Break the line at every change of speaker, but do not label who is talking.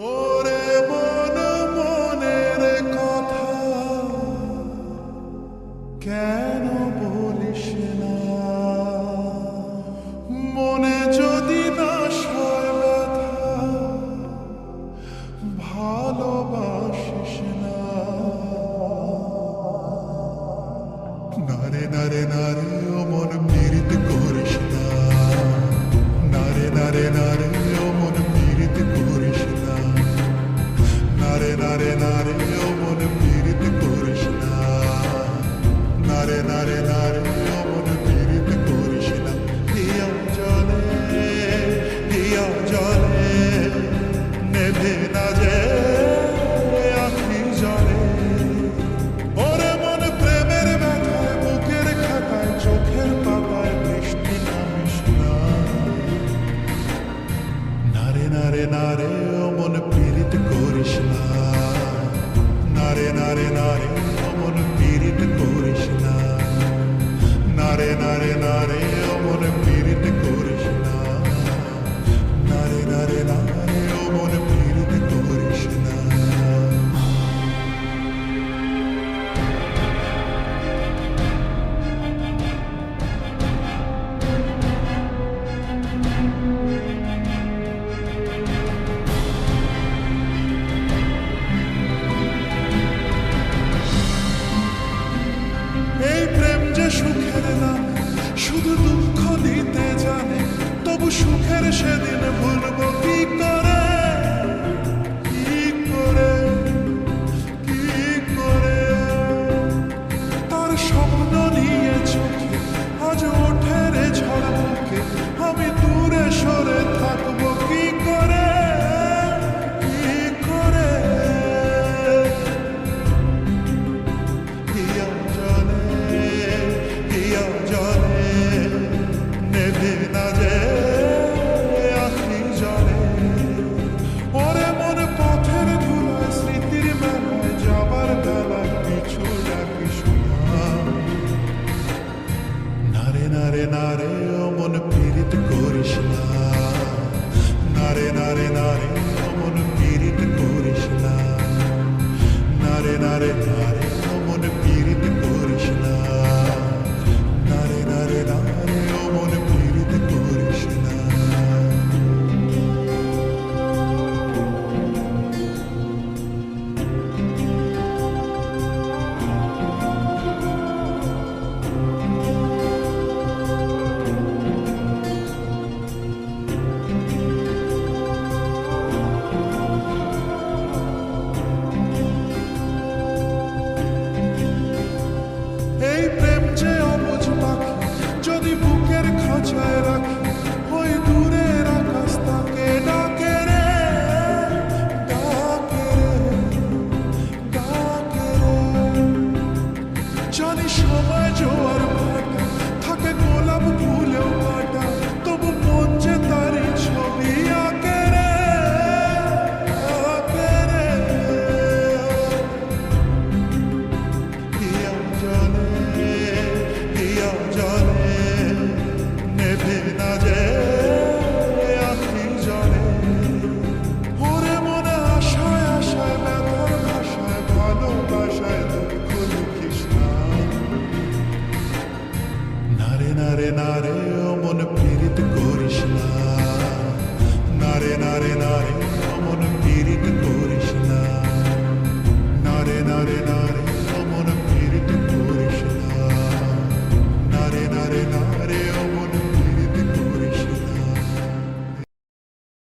ওরে মন মনের কথা কেন বলিস না, মনে যদি না সয় ব্যথা ভালোবাসিস না। নারে নারে নারে ও মন পীড়িত করিস না, নারে নারে নারে ও মন পীড়িত করিস না, নারে নারে নারে ও মন পীড়িত করিস না, নারে নারে নারে ও মন পীড়িত করিস না। হিয়া জলে নেভে না যে আখি জলে, ওরে মন প্রেমের ব্যথায় বুকের খাতায় চোখের পাতায় বৃষ্টি নামিস না। নারে নারে নারে ও মন পীড়িত করিস না, নারে নারে নারে ও মন পীড়িত করিস না, নারে নারে নারে ও মন পীড়িত করিস না, নারে নারে নারে ও মন পীড়িত করিস না। এই প্রেম যে সুখের নাম, শুধু দুঃখ দিতে জানে, তবু সুখের সেদিন ভুলবো কি করে, কি করে, কি করে। তার স্বপ্ন নিয়ে চোখে আজ ওঠে রে ঝড় বুকে, আমি দূরে সরে থাকবো কি করে, কি করে। হিয়া জলে নেভে না যে আখি জলে, ওরে মন পথের ধুলায় স্মৃতির মেলায় যাবার বেলায় পিছু ডাকিস না। নারে নারে নারে ও মন পীড়িত করিস না, নারে নারে নারে ও মন পীড়িত করিস না, নারে নারে নারে ও মন পীড়িত করিস না, নারে নারে নারে ও মন পীড়িত করিস না। এই প্রেম যে অবুঝ পাখি, যদি বুকের খাঁচায় রাখি, ওই দূরের আকাশ তাকে ডাকে রে, ডাকে রে, ডাকে রে। জানি সময় জোয়ার ভাটা, থাকে গোলাপ ফুলেও কাটা, তবু মন যে তারই ছবি আঁকে রে, আঁকে রে। হিয়া জলে নেভে না যে আখি জলে, ওরে মনে আশায় আশায় ব্যথার ভাষায় ভালোবাসায় দুঃখ লিখিস না। নারে নারে নারে ও মন পীড়িত করিস না, নারে নারে নারে ও মন পীড়িত করিস না, নারে নারে নারে